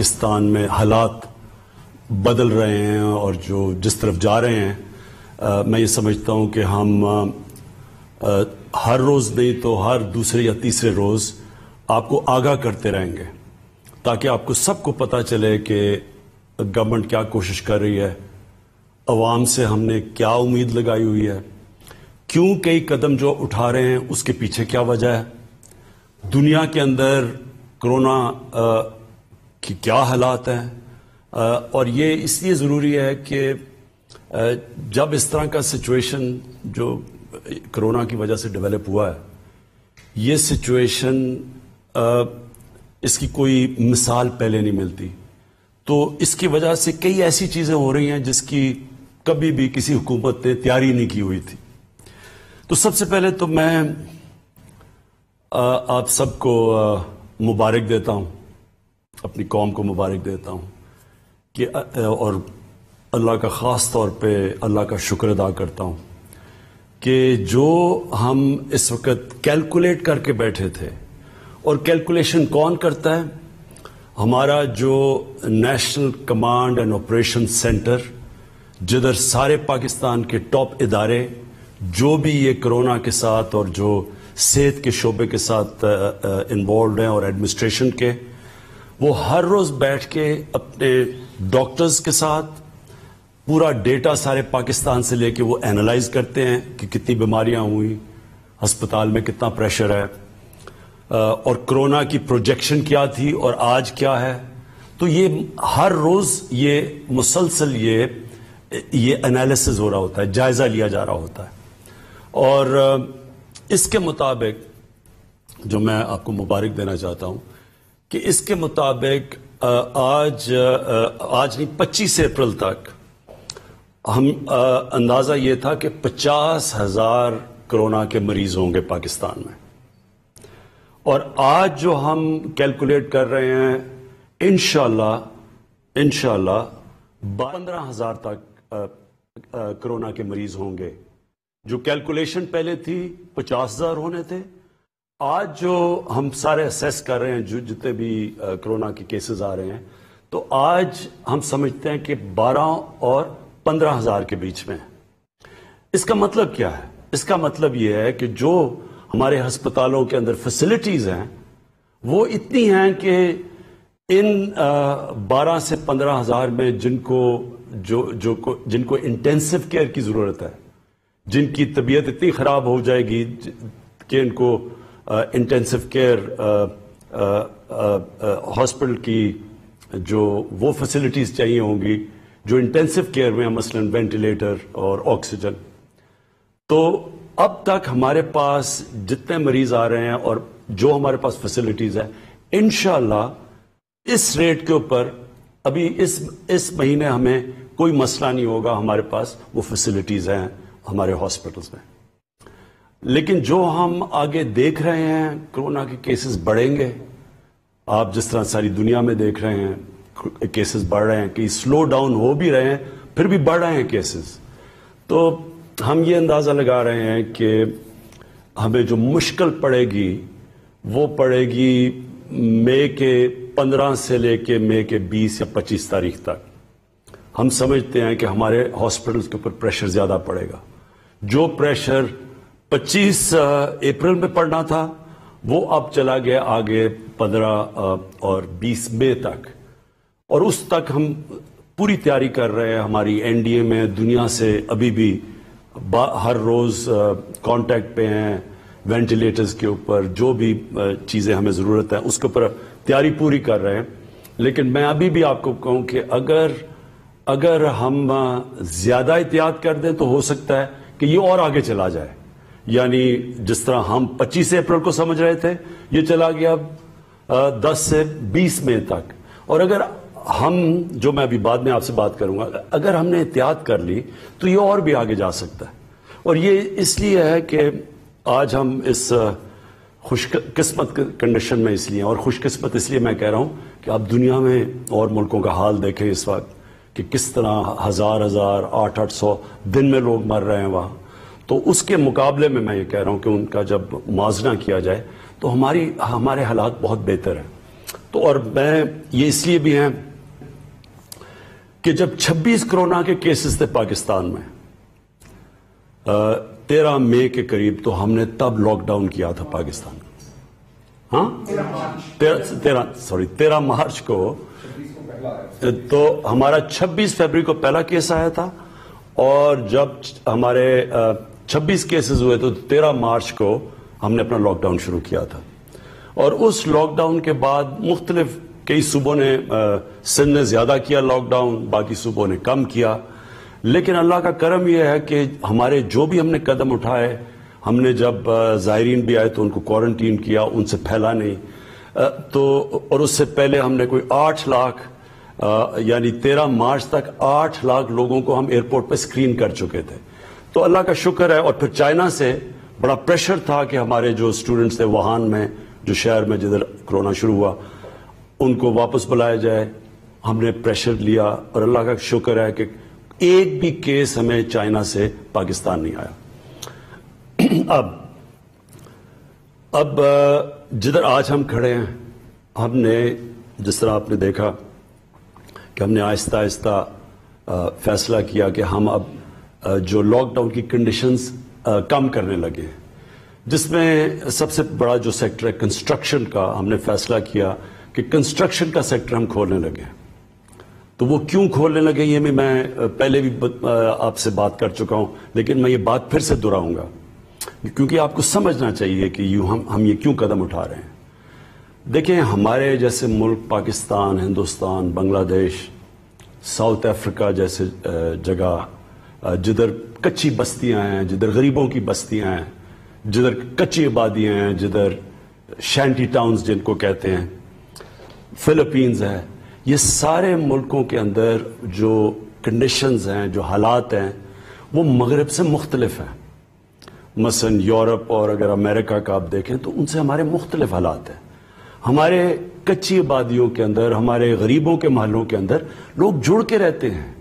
پاکستان میں حالات بدل رہے ہیں اور جو جس طرف جا رہے ہیں، میں یہ سمجھتا ہوں کہ ہم ہر روز نہیں تو ہر دوسرے یا تیسرے روز آپ کو آگاہ کرتے رہیں گے تاکہ آپ کو سب کو پتہ چلے کہ گورنمنٹ کیا کوشش کر رہی ہے، عوام سے ہم نے کیا امید لگائی ہوئی ہے، کیوں کئی قدم جو اٹھا رہے ہیں اس کے پیچھے کیا وجہ ہے، دنیا کے اندر کرونا کی کیا حالات ہیں، اور یہ اس لیے ضروری ہے کہ جب اس طرح کا سچویشن جو کرونا کی وجہ سے ڈیولپ ہوا ہے، یہ سچویشن اس کی کوئی مثال پہلے نہیں ملتی، تو اس کی وجہ سے کئی ایسی چیزیں ہو رہی ہیں جس کی کبھی بھی کسی حکومت نے تیاری نہیں کی ہوئی تھی۔ تو سب سے پہلے تو میں آپ سب کو مبارک دیتا ہوں، اپنی قوم کو مبارک دیتا ہوں کہ اور اللہ کا خاص طور پہ اللہ کا شکر ادا کرتا ہوں کہ جو ہم اس وقت کیلکولیٹ کر کے بیٹھے تھے، اور کیلکولیشن کون کرتا ہے؟ ہمارا جو national command and operation centre, جدھر سارے پاکستان کے ٹاپ ادارے جو بھی یہ کرونا کے ساتھ اور جو صحت کے شعبے کے ساتھ انوالوڈ ہیں اور ایڈمنسٹریشن کے، وہ ہر روز بیٹھ کے اپنے ڈاکٹرز کے ساتھ پورا ڈیٹا سارے پاکستان سے لے کے وہ اینالائز کرتے ہیں کہ کتنی بیماریاں ہوئی، ہسپتال میں کتنا پریشر ہے، اور کرونا کی پروجیکشن کیا تھی اور آج کیا ہے۔ تو یہ ہر روز یہ مسلسل یہ انالیسز ہو رہا ہوتا ہے، جائزہ لیا جا رہا ہوتا ہے، اور اس کے مطابق جو میں آپ کو مبارک دینا چاہتا ہوں کہ اس کے مطابق آج نہیں 25 اپریل تک ہم اندازہ یہ تھا کہ 50,000 کرونا کے مریض ہوں گے پاکستان میں، اور آج جو ہم کیلکولیٹ کر رہے ہیں انشاءاللہ 15,000 تک کرونا کے مریض ہوں گے۔ جو کیلکولیشن پہلے تھی 50,000 ہونے تھے، آج جو ہم سارے اسیس کر رہے ہیں، جو جتنے بھی کرونا کے کیسز آ رہے ہیں، تو آج ہم سمجھتے ہیں کہ 12 اور 15,000 کے بیچ میں۔ اس کا مطلب کیا ہے؟ اس کا مطلب یہ ہے کہ جو ہمارے ہسپتالوں کے اندر فیسلٹیز ہیں وہ اتنی ہیں کہ ان 12 سے 15,000 میں جن کو انٹینسو کیئر کی ضرورت ہے، جن کی طبیعت اتنی خراب ہو جائے گی کہ ان کو انٹینسو کیئر ہاسپٹل کی جو وہ فیسلٹیز چاہیے ہوں گی جو انٹینسو کیئر میں، مثلا وینٹیلیٹر اور آکسیجن، تو اب تک ہمارے پاس جتنے مریض آ رہے ہیں اور جو ہمارے پاس فیسلٹیز ہیں، انشاءاللہ اس ریٹ کے اوپر ابھی اس مہینے ہمیں کوئی مسئلہ نہیں ہوگا، ہمارے پاس وہ فیسلٹیز ہیں ہمارے ہاسپٹلز میں۔ لیکن جو ہم آگے دیکھ رہے ہیں کرونا کے کیسز بڑھیں گے، آپ جس طرح ساری دنیا میں دیکھ رہے ہیں کیسز بڑھ رہے ہیں، کہ سلو ڈاؤن ہو بھی رہے ہیں پھر بھی بڑھ رہے ہیں کیسز، تو ہم یہ اندازہ لگا رہے ہیں کہ ہمیں جو مشکل پڑے گی وہ پڑے گی مئی کے 15 سے لے کے مئی کے 20 یا 25 تاریخ تک۔ ہم سمجھتے ہیں کہ ہمارے ہاسپٹلز کے اوپر پریشر زیادہ پڑے گا۔ جو پریشر 25 اپریل میں پڑنا تھا وہ اب چلا گیا آگے 15 اور 20 مئی تک، اور اس تک ہم پوری تیاری کر رہے ہیں۔ ہماری این ڈی اے میں دنیا سے ابھی بھی ہر روز کانٹیکٹ پہ ہیں، وینٹیلیٹرز کے اوپر جو بھی چیزیں ہمیں ضرورت ہے اس کے اوپر تیاری پوری کر رہے ہیں۔ لیکن میں ابھی بھی آپ کو کہوں کہ اگر ہم زیادہ احتیاط کر دیں تو ہو سکتا ہے کہ یہ اور آگے چلا جائے، یعنی جس طرح ہم 25 اپریل کو سمجھ رہے تھے یہ چلا گیا 10 سے 20 مئی تک، اور اگر ہم جو میں ابھی بعد میں آپ سے بات کروں گا، اگر ہم نے احتیاط کر لی تو یہ اور بھی آگے جا سکتا ہے۔ اور یہ اس لیے ہے کہ آج ہم اس خوش قسمت کنڈیشن میں اس لیے، اور خوش قسمت اس لیے میں کہہ رہا ہوں کہ آپ دنیا میں اور ملکوں کا حال دیکھیں اس وقت کہ کس طرح 1000 800 دن میں لوگ مر رہے ہیں وہاں، تو اس کے مقابلے میں میں یہ کہہ رہا ہوں کہ ان کا جب موازنہ کیا جائے تو ہمارے حالات بہت بہتر ہیں۔ تو اور میں یہ اس لیے بھی ہیں کہ جب 26 کورونا کے کیسز تھے پاکستان میں 13 مئی کے قریب، تو ہم نے تب لاک ڈاؤن کیا تھا پاکستان میں. ہاں 13 مارچ کو، تو ہمارا 26 فروری کو پہلا کیس آیا تھا، اور جب ہمارے 26 کیسز ہوئے تو 13 مارچ کو ہم نے اپنا لاک ڈاؤن شروع کیا تھا. اور اس لاک ڈاؤن کے بعد مختلف کئی صوبوں نے، سندھ نے زیادہ کیا لاک ڈاؤن، باقی صوبوں نے کم کیا. لیکن اللہ کا کرم یہ ہے کہ ہمارے جو بھی ہم نے قدم اٹھائے، ہم نے جب زائرین بھی آئے تو ان کو کوارنٹین کیا، ان سے پھیلا نہیں. تو اور اس سے پہلے ہم نے کوئی 8 لاکھ یعنی 13 مارچ تک 8 لاکھ لوگوں کو ہم ایئرپورٹ پہ اسکرین کر چکے تھے. تو اللہ کا شکر ہے. اور پھر چائنا سے بڑا پریشر تھا کہ ہمارے جو اسٹوڈنٹس تھے ووہان میں، جو شہر میں جدھر کرونا شروع ہوا، ان کو واپس بلایا جائے. ہم نے پریشر لیا، اور اللہ کا شکر ہے کہ ایک بھی کیس ہمیں چائنا سے پاکستان نہیں آیا. اب جدھر آج ہم کھڑے ہیں، ہم نے جس طرح آپ نے دیکھا کہ ہم نے آہستہ آہستہ فیصلہ کیا کہ ہم اب جو لاک ڈاؤن کی کنڈیشنز کم کرنے لگے، جس میں سب سے بڑا جو سیکٹر ہے کنسٹرکشن کا، ہم نے فیصلہ کیا کہ کنسٹرکشن کا سیکٹر ہم کھولنے لگے. تو وہ کیوں کھولنے لگے یہ میں پہلے بھی آپ سے بات کر چکا ہوں، لیکن میں یہ بات پھر سے دہراؤں گا کیونکہ آپ کو سمجھنا چاہیے کہ ہم یہ کیوں قدم اٹھا رہے ہیں. دیکھیں، ہمارے جیسے ملک پاکستان، ہندوستان، بنگلہ دیش، ساؤتھ افریقہ جیسے جگہ جدھر کچی بستیاں ہیں، جدھر غریبوں کی بستیاں ہیں، جدھر کچی آبادیاں ہیں، جدھر شینٹی ٹاؤنز جن کو کہتے ہیں، فلپینز ہے، یہ سارے ملکوں کے اندر جو کنڈیشنز ہیں، جو حالات ہیں، وہ مغرب سے مختلف ہیں. مثلا یورپ اور اگر امریکہ کا آپ دیکھیں تو ان سے ہمارے مختلف حالات ہیں. ہمارے کچی آبادیوں کے اندر، ہمارے غریبوں کے محلوں کے اندر لوگ جڑ کے رہتے ہیں.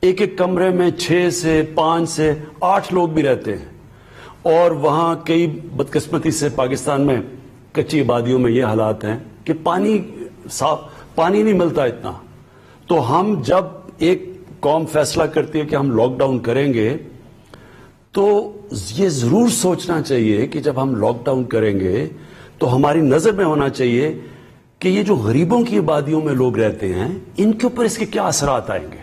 ایک ایک کمرے میں 6 سے 5 سے 8 لوگ بھی رہتے ہیں. اور وہاں کئی بدقسمتی سے پاکستان میں کچی آبادیوں میں یہ حالات ہیں کہ پانی نہیں ملتا اتنا. تو ہم جب ایک قوم فیصلہ کرتی ہے کہ ہم لاک ڈاؤن کریں گے، تو یہ ضرور سوچنا چاہیے کہ جب ہم لاک ڈاؤن کریں گے تو ہماری نظر میں ہونا چاہیے کہ یہ جو غریبوں کی آبادیوں میں لوگ رہتے ہیں، ان کے اوپر اس کے کیا اثرات آئیں گے.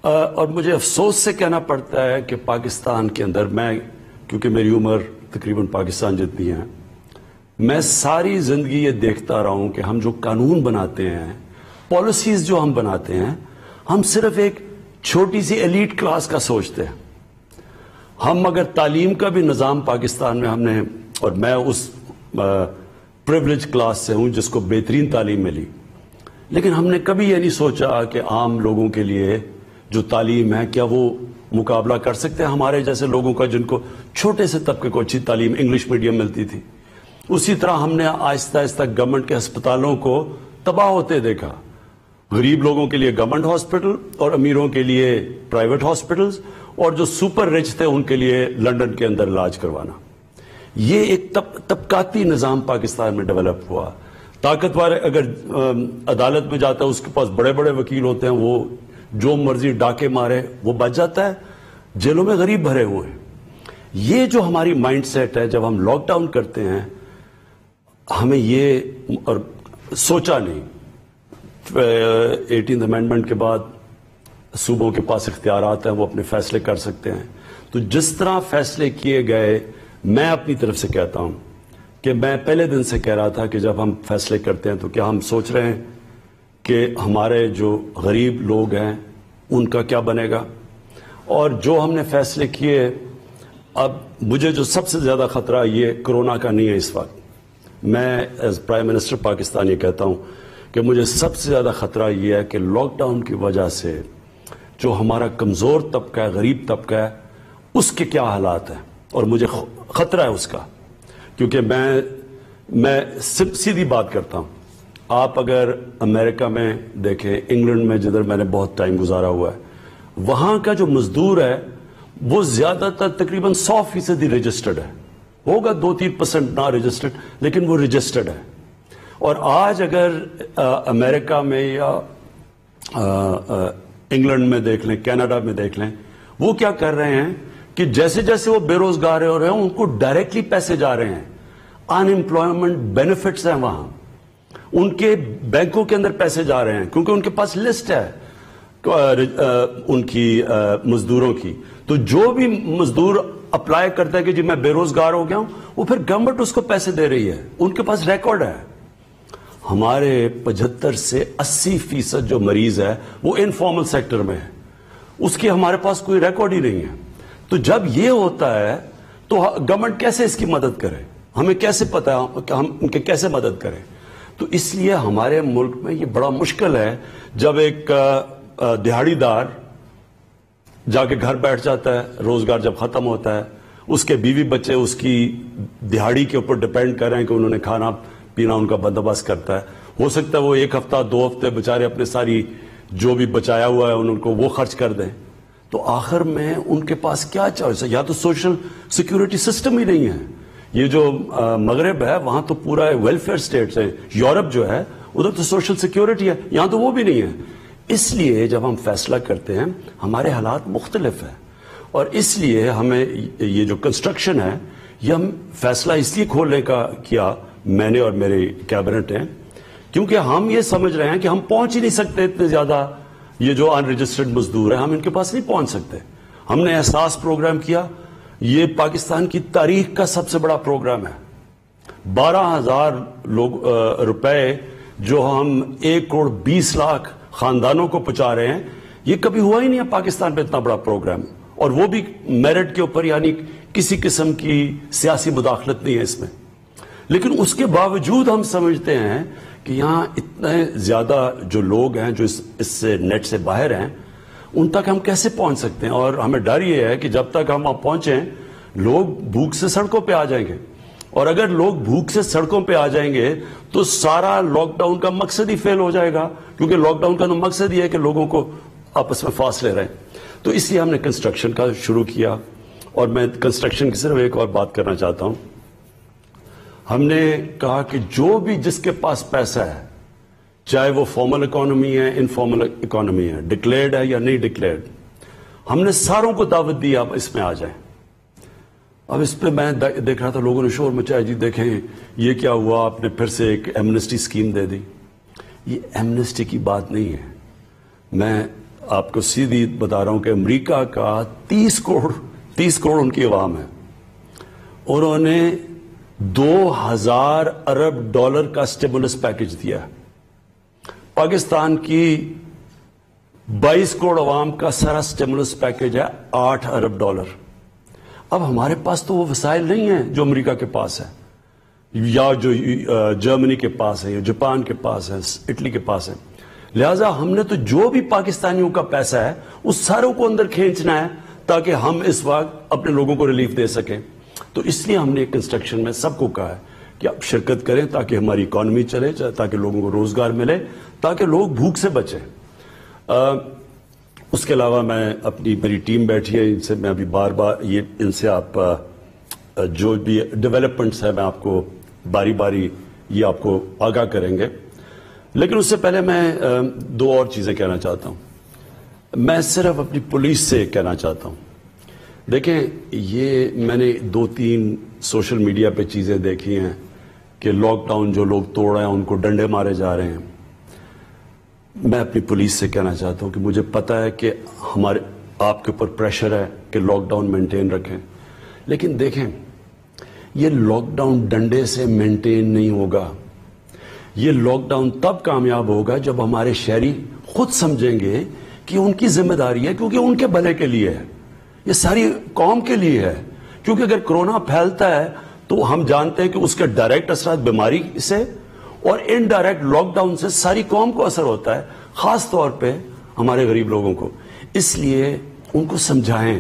اور مجھے افسوس سے کہنا پڑتا ہے کہ پاکستان کے اندر، میں کیونکہ میری عمر تقریباً پاکستان جتنی ہے، میں ساری زندگی یہ دیکھتا رہا ہوں کہ ہم جو قانون بناتے ہیں، پالیسیز جو ہم بناتے ہیں، ہم صرف ایک چھوٹی سی ایلیٹ کلاس کا سوچتے ہیں. ہم اگر تعلیم کا بھی نظام پاکستان میں ہم نے، اور میں اس پریولیج کلاس سے ہوں جس کو بہترین تعلیم ملی، لیکن ہم نے کبھی یہ نہیں سوچا کہ عام لوگوں کے لیے جو تعلیم ہے، کیا وہ مقابلہ کر سکتے ہیں ہمارے جیسے لوگوں کا جن کو چھوٹے سے طبقے کو اچھی تعلیم انگلش میڈیم ملتی تھی. اسی طرح ہم نے آہستہ آہستہ گورنمنٹ کے ہسپتالوں کو تباہ ہوتے دیکھا. غریب لوگوں کے لیے گورنمنٹ ہاسپٹل اور امیروں کے لیے پرائیویٹ ہاسپٹلز، اور جو سپر رچ تھے ان کے لیے لنڈن کے اندر علاج کروانا. یہ ایک طبقاتی نظام پاکستان میں ڈیولپ ہوا. طاقتور اگر عدالت میں جاتا ہے، اس کے پاس بڑے بڑے وکیل ہوتے ہیں، وہ جو مرضی ڈاکے مارے وہ بچ جاتا ہے. جیلوں میں غریب بھرے ہوئے ہیں. یہ جو ہماری مائنڈ سیٹ ہے، جب ہم لاک ڈاؤن کرتے ہیں، ہمیں یہ اور سوچا نہیں. 18th امینڈمنٹ کے بعد صوبوں کے پاس اختیارات ہیں، وہ اپنے فیصلے کر سکتے ہیں. تو جس طرح فیصلے کیے گئے، میں اپنی طرف سے کہتا ہوں کہ میں پہلے دن سے کہہ رہا تھا کہ جب ہم فیصلے کرتے ہیں تو کیا ہم سوچ رہے ہیں کہ ہمارے جو غریب لوگ ہیں ان کا کیا بنے گا. اور جو ہم نے فیصلے کیے، اب مجھے جو سب سے زیادہ خطرہ یہ کرونا کا نہیں ہے اس وقت. میں ایز پرائم منسٹر پاکستان یہ کہتا ہوں کہ مجھے سب سے زیادہ خطرہ یہ ہے کہ لاک ڈاؤن کی وجہ سے جو ہمارا کمزور طبقہ ہے، غریب طبقہ ہے، اس کے کیا حالات ہیں. اور مجھے خطرہ ہے اس کا، کیونکہ میں سیدھی بات کرتا ہوں. آپ اگر امریکہ میں دیکھیں، انگلینڈ میں جدھر میں نے بہت ٹائم گزارا ہوا ہے، وہاں کا جو مزدور ہے وہ زیادہ تر تقریباً 100% رجسٹرڈ ہے. ہوگا 2-3% نہ رجسٹرڈ، لیکن وہ رجسٹرڈ ہے. اور آج اگر امریکہ میں یا انگلینڈ میں دیکھ لیں، کینیڈا میں دیکھ لیں، وہ کیا کر رہے ہیں کہ جیسے جیسے وہ بے روزگار ہو رہے ہیں ان کو ڈائریکٹلی پیسے جا رہے ہیں، ان امپلائمنٹ بینیفٹس ہیں وہاں، ان کے بینکوں کے اندر پیسے جا رہے ہیں کیونکہ ان کے پاس لسٹ ہے ان کی مزدوروں کی. تو جو بھی مزدور اپلائی کرتا ہے کہ جی میں بے روزگار ہو گیا ہوں، وہ پھر گورنمنٹ اس کو پیسے دے رہی ہے، ان کے پاس ریکارڈ ہے. ہمارے 75 سے 80% جو مریض ہے وہ انفارمل سیکٹر میں ہے، اس کی ہمارے پاس کوئی ریکارڈ ہی نہیں ہے. تو جب یہ ہوتا ہے تو گورنمنٹ کیسے اس کی مدد کرے؟ ہمیں کیسے پتا کہ ہم ان کے کیسے مدد کریں؟ تو اس لیے ہمارے ملک میں یہ بڑا مشکل ہے جب ایک دہاڑی دار جا کے گھر بیٹھ جاتا ہے، روزگار جب ختم ہوتا ہے، اس کے بیوی بچے اس کی دہاڑی کے اوپر ڈیپینڈ کر رہے ہیں کہ انہوں نے کھانا پینا ان کا بندوبست کرتا ہے. ہو سکتا ہے وہ 1 ہفتہ 2 ہفتے بےچارے اپنے ساری جو بھی بچایا ہوا ہے ان کو وہ خرچ کر دیں. تو آخر میں ان کے پاس کیا چوائس ہے؟ یا تو سوشل سیکیورٹی سسٹم ہی نہیں ہے. یہ جو مغرب ہے وہاں تو پورا ویلفیئر سٹیٹس ہے، یورپ جو ہے ادھر تو سوشل سیکیورٹی ہے، یہاں تو وہ بھی نہیں ہے. اس لیے جب ہم فیصلہ کرتے ہیں ہمارے حالات مختلف ہیں، اور اس لیے ہمیں یہ جو کنسٹرکشن ہے یہ ہم فیصلہ اس لیے کھولنے کا کیا، میں نے اور میرے کیبنٹ ہیں، کیونکہ ہم یہ سمجھ رہے ہیں کہ ہم پہنچ ہی نہیں سکتے اتنے زیادہ یہ جو ان رجسٹرڈ مزدور ہیں، ہم ان کے پاس نہیں پہنچ سکتے. ہم نے احساس پروگرام کیا، یہ پاکستان کی تاریخ کا سب سے بڑا پروگرام ہے. 12,000 روپے جو ہم 1.20 کروڑ خاندانوں کو پہنچا رہے ہیں، یہ کبھی ہوا ہی نہیں ہے پاکستان پہ اتنا بڑا پروگرام، اور وہ بھی میرٹ کے اوپر، یعنی کسی قسم کی سیاسی مداخلت نہیں ہے اس میں. لیکن اس کے باوجود ہم سمجھتے ہیں کہ یہاں اتنے زیادہ جو لوگ ہیں جو اس سے نیٹ سے باہر ہیں، ان تک ہم کیسے پہنچ سکتے ہیں؟ اور ہمیں ڈر یہ ہے کہ جب تک ہم وہاں پہنچیں لوگ بھوک سے سڑکوں پہ آ جائیں گے، اور اگر لوگ بھوک سے سڑکوں پہ آ جائیں گے تو سارا لاک ڈاؤن کا مقصد ہی فیل ہو جائے گا، کیونکہ لاک ڈاؤن کا تو مقصد یہ ہے کہ لوگوں کو آپس میں فاصلے رہیں. تو اس لیے ہم نے کنسٹرکشن کا شروع کیا. اور میں کنسٹرکشن کی صرف ایک اور بات کرنا چاہتا ہوں. ہم نے کہا کہ جو بھی جس کے پاس پیسہ ہے، چاہے وہ فارمل اکانومی ہے، انفارمل اکانومی ہے، ڈکلیئرڈ ہے یا نہیں ڈکلیئرڈ، ہم نے ساروں کو دعوت دی آپ اس میں آ جائیں. اب اس پہ میں دیکھ رہا تھا لوگوں نے شور مچایا، جی دیکھیں یہ کیا ہوا، آپ نے پھر سے ایک ایمنسٹی اسکیم دے دی. یہ ایمنسٹی کی بات نہیں ہے. میں آپ کو سیدھی بتا رہا ہوں کہ امریکہ کا 30 کروڑ ان کی عوام ہے، اور انہوں نے 2,000 ارب ڈالر کا سٹیمولس پیکج دیا. پاکستان کی 22 کروڑ عوام کا سارا سٹیمولس پیکج ہے 8 ارب ڈالر. اب ہمارے پاس تو وہ وسائل نہیں ہیں جو امریکہ کے پاس ہے، یا جو جرمنی کے پاس ہے، یا جاپان کے پاس ہے، اٹلی کے پاس ہے. لہٰذا ہم نے تو جو بھی پاکستانیوں کا پیسہ ہے اس ساروں کو اندر کھینچنا ہے تاکہ ہم اس وقت اپنے لوگوں کو ریلیف دے سکیں. تو اس لیے ہم نے کنسٹرکشن میں سب کو کہا ہے کہ آپ شرکت کریں تاکہ ہماری اکانومی چلے، تاکہ لوگوں کو روزگار ملے، تاکہ لوگ بھوک سے بچیں. اس کے علاوہ میری ٹیم بیٹھی ہے، ان سے میں ابھی بار بار ان سے آپ جو بھی ڈیولپمنٹس ہیں میں آپ کو باری باری یہ آپ کو آگاہ کریں گے. لیکن اس سے پہلے میں 2 اور چیزیں کہنا چاہتا ہوں. میں صرف اپنی پولیس سے کہنا چاہتا ہوں. دیکھیں یہ میں نے 2-3 سوشل میڈیا پہ چیزیں دیکھی ہیں کہ لاک ڈاؤن جو لوگ توڑ رہے ہیں ان کو ڈنڈے مارے جا رہے ہیں. میں اپنی پولیس سے کہنا چاہتا ہوں کہ مجھے پتا ہے کہ آپ کے اوپر پریشر ہے کہ لاک ڈاؤن مینٹین رکھیں، لیکن دیکھیں یہ لاک ڈاؤن ڈنڈے سے مینٹین نہیں ہوگا. یہ لاک ڈاؤن تب کامیاب ہوگا جب ہمارے شہری خود سمجھیں گے کہ ان کی ذمہ داری ہے، کیونکہ ان کے بھلے کے لیے ہے، یہ ساری قوم کے لیے ہے. کیونکہ اگر کرونا پھیلتا ہے تو ہم جانتے ہیں کہ اس کے ڈائریکٹ اثرات بیماری سے اور انڈائریکٹ لاک ڈاؤن سے ساری قوم کو اثر ہوتا ہے، خاص طور پہ ہمارے غریب لوگوں کو. اس لیے ان کو سمجھائیں.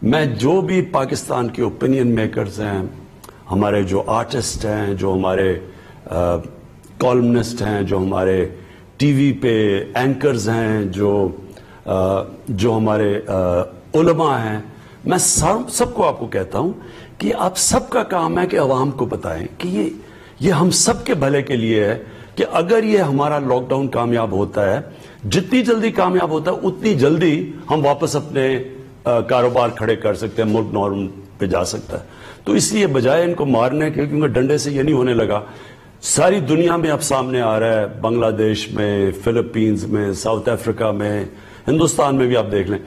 میں جو بھی پاکستان کے اوپینین میکرز ہیں، ہمارے جو آرٹسٹ ہیں، جو ہمارے کالمنسٹ ہیں، جو ہمارے ٹی وی پہ اینکرز ہیں، جو ہمارے علماء ہیں، میں سب کو آپ کو کہتا ہوں کہ آپ سب کا کام ہے کہ عوام کو بتائیں کہ یہ ہم سب کے بھلے کے لیے ہے کہ اگر یہ ہمارا لاک ڈاؤن کامیاب ہوتا ہے، جتنی جلدی کامیاب ہوتا ہے اتنی جلدی ہم واپس اپنے کاروبار کھڑے کر سکتے ہیں، ملک نارم پہ جا سکتا ہے۔ تو اس لیے بجائے ان کو مارنے کے، کیونکہ ڈنڈے سے یہ نہیں ہونے لگا، ساری دنیا میں اب سامنے آ رہا ہے، بنگلہ دیش میں، فلپینز میں، ساؤتھ افریقہ میں، ہندوستان میں بھی آپ دیکھ لیں،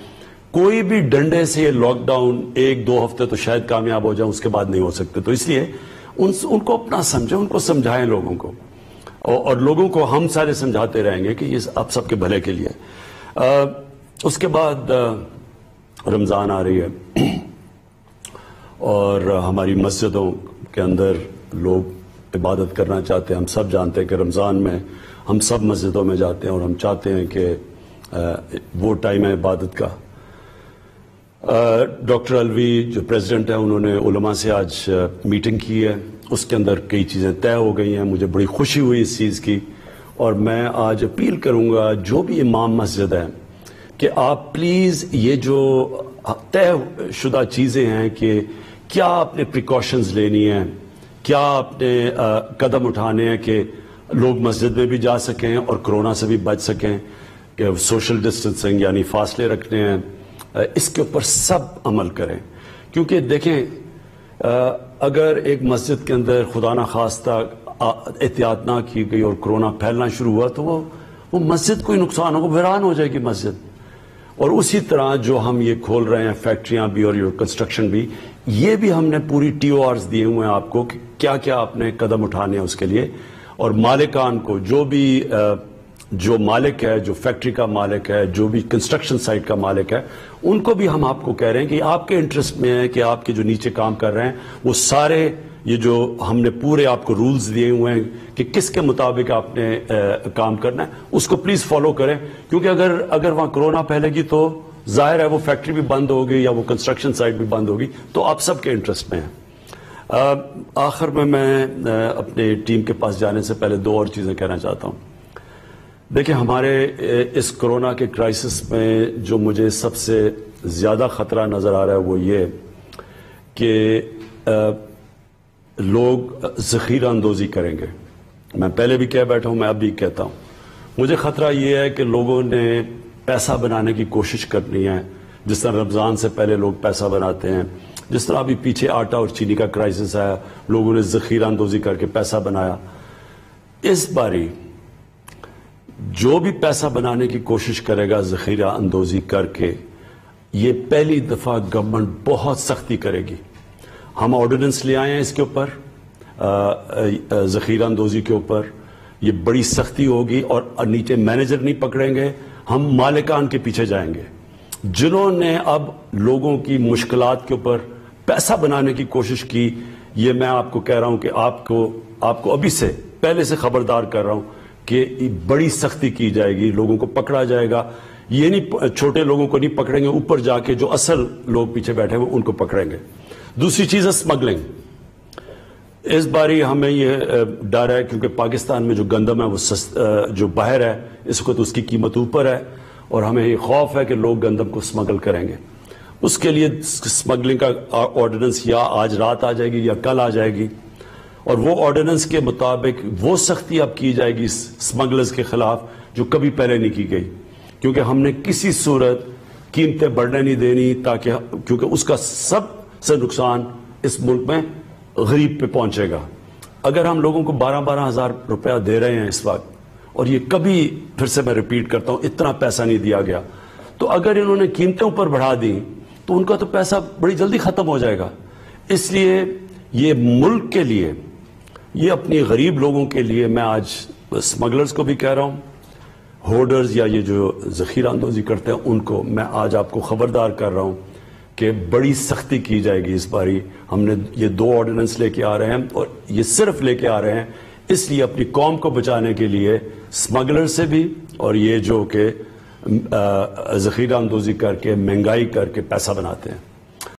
کوئی بھی ڈنڈے سے یہ لاک ڈاؤن 1-2 ہفتے تو شاید کامیاب ہو جائیں، اس کے بعد نہیں ہو سکتے۔ تو اس لیے ان کو اپنا سمجھیں، ان کو سمجھائیں لوگوں کو، اور لوگوں کو ہم سارے سمجھاتے رہیں گے کہ یہ آپ سب کے بھلے کے لیے۔ اس کے بعد رمضان آ رہی ہے، اور ہماری مسجدوں کے اندر لوگ عبادت کرنا چاہتے ہیں۔ ہم سب جانتے ہیں کہ رمضان میں ہم سب مسجدوں میں جاتے ہیں، اور ہم چاہتے ہیں کہ وہ ٹائم ہے عبادت کا۔ ڈاکٹر الوی جو پریزیڈنٹ ہیں، انہوں نے علماء سے آج میٹنگ کی ہے، اس کے اندر کئی چیزیں طے ہو گئی ہیں، مجھے بڑی خوشی ہوئی اس چیز کی، اور میں آج اپیل کروں گا جو بھی امام مسجد ہیں کہ آپ پلیز یہ جو طے شدہ چیزیں ہیں کہ کیا آپ نے پریکاشنز لینی ہیں، کیا آپ نے قدم اٹھانے ہیں کہ لوگ مسجد میں بھی جا سکیں اور کرونا سے بھی بچ سکیں، کہ سوشل ڈسٹنسنگ یعنی فاصلے رکھنے ہیں، اس کے اوپر سب عمل کریں۔ کیونکہ دیکھیں، اگر ایک مسجد کے اندر خدا نخواستہ احتیاط نہ کی گئی اور کرونا پھیلنا شروع ہوا تو وہ مسجد کوئی نقصان ہوگا، ویران ہو جائے گی مسجد۔ اور اسی طرح جو ہم یہ کھول رہے ہیں فیکٹریاں بھی اور یہ کنسٹرکشن بھی، یہ بھی ہم نے پوری TORs دیے ہوئے ہیں آپ کو کہ کیا کیا آپ نے قدم اٹھانے ہیں اس کے لیے، اور مالکان کو، جو مالک ہے، جو فیکٹری کا مالک ہے، جو بھی کنسٹرکشن سائٹ کا مالک ہے، ان کو بھی ہم آپ کو کہہ رہے ہیں کہ آپ کے انٹرسٹ میں ہے کہ آپ کے جو نیچے کام کر رہے ہیں وہ سارے یہ جو ہم نے پورے آپ کو رولز دیے ہوئے ہیں کہ کس کے مطابق آپ نے کام کرنا ہے، اس کو پلیز فالو کریں۔ کیونکہ اگر وہاں کرونا پھیلے گی تو ظاہر ہے وہ فیکٹری بھی بند ہوگی یا وہ کنسٹرکشن سائٹ بھی بند ہوگی، تو آپ سب کے انٹرسٹ میں ہیں۔ آخر میں اپنے ٹیم کے پاس جانے سے پہلے 2 اور چیزیں کہنا چاہتا ہوں۔ دیکھیں، ہمارے اس کرونا کے کرائسس میں جو مجھے سب سے زیادہ خطرہ نظر آ رہا ہے وہ یہ کہ لوگ ذخیرہ اندوزی کریں گے۔ میں پہلے بھی کہہ بیٹھا ہوں، میں اب بھی کہتا ہوں، مجھے خطرہ یہ ہے کہ لوگوں نے پیسہ بنانے کی کوشش کرنی ہے، جس طرح رمضان سے پہلے لوگ پیسہ بناتے ہیں، جس طرح ابھی پیچھے آٹا اور چینی کا کرائسس آیا، لوگوں نے ذخیرہ اندوزی کر کے پیسہ بنایا۔ اس باری جو بھی پیسہ بنانے کی کوشش کرے گا ذخیرہ اندوزی کر کے، یہ پہلی دفعہ گورنمنٹ بہت سختی کرے گی۔ ہم آرڈیننس لے آئے ہیں اس کے اوپر، ذخیرہ اندوزی کے اوپر، یہ بڑی سختی ہوگی، اور نیچے مینیجر نہیں پکڑیں گے، ہم مالکان کے پیچھے جائیں گے جنہوں نے اب لوگوں کی مشکلات کے اوپر پیسہ بنانے کی کوشش کی۔ یہ میں آپ کو کہہ رہا ہوں کہ آپ کو ابھی سے پہلے سے خبردار کر رہا ہوں کہ بڑی سختی کی جائے گی، لوگوں کو پکڑا جائے گا۔ یہ نہیں، چھوٹے لوگوں کو نہیں پکڑیں گے، اوپر جا کے جو اصل لوگ پیچھے بیٹھے ہوئے ان کو پکڑیں گے۔ دوسری چیز ہے اسمگلنگ۔ اس باری ہمیں یہ ڈر ہے کیونکہ پاکستان میں جو گندم ہے وہ جو باہر ہے اس وقت اس کی قیمت اوپر ہے، اور ہمیں یہ خوف ہے کہ لوگ گندم کو اسمگل کریں گے۔ اس کے لیے اسمگلنگ کا آرڈیننس یا آج رات آ جائے گی یا کل آ جائے گی، اور وہ آرڈیننس کے مطابق وہ سختی اب کی جائے گی اسمگلرز کے خلاف جو کبھی پہلے نہیں کی گئی، کیونکہ ہم نے کسی صورت قیمتیں بڑھنے نہیں دینی، کیونکہ اس کا سب سے نقصان اس ملک میں غریب پہ پہنچے گا۔ اگر ہم لوگوں کو 12 ہزار روپیہ دے رہے ہیں اس وقت، اور یہ کبھی پھر سے میں ریپیٹ کرتا ہوں اتنا پیسہ نہیں دیا گیا، تو اگر انہوں نے قیمتیں اوپر بڑھا دی تو ان کا تو پیسہ بڑی جلدی ختم ہو جائے گا۔ اس لیے یہ ملک کے لیے، یہ اپنی غریب لوگوں کے لیے، میں آج اسمگلرز کو بھی کہہ رہا ہوں، ہولڈرز یا یہ جو ذخیرہ اندوزی کرتے ہیں ان کو میں آج آپ کو خبردار کر رہا ہوں کہ بڑی سختی کی جائے گی اس باری۔ ہم نے یہ 2 آرڈیننس لے کے آ رہے ہیں، اور یہ صرف لے کے آ رہے ہیں اس لیے اپنی قوم کو بچانے کے لیے، اسمگلر سے بھی اور یہ جو کہ ذخیرہ اندوزی کر کے مہنگائی کر کے پیسہ بناتے ہیں۔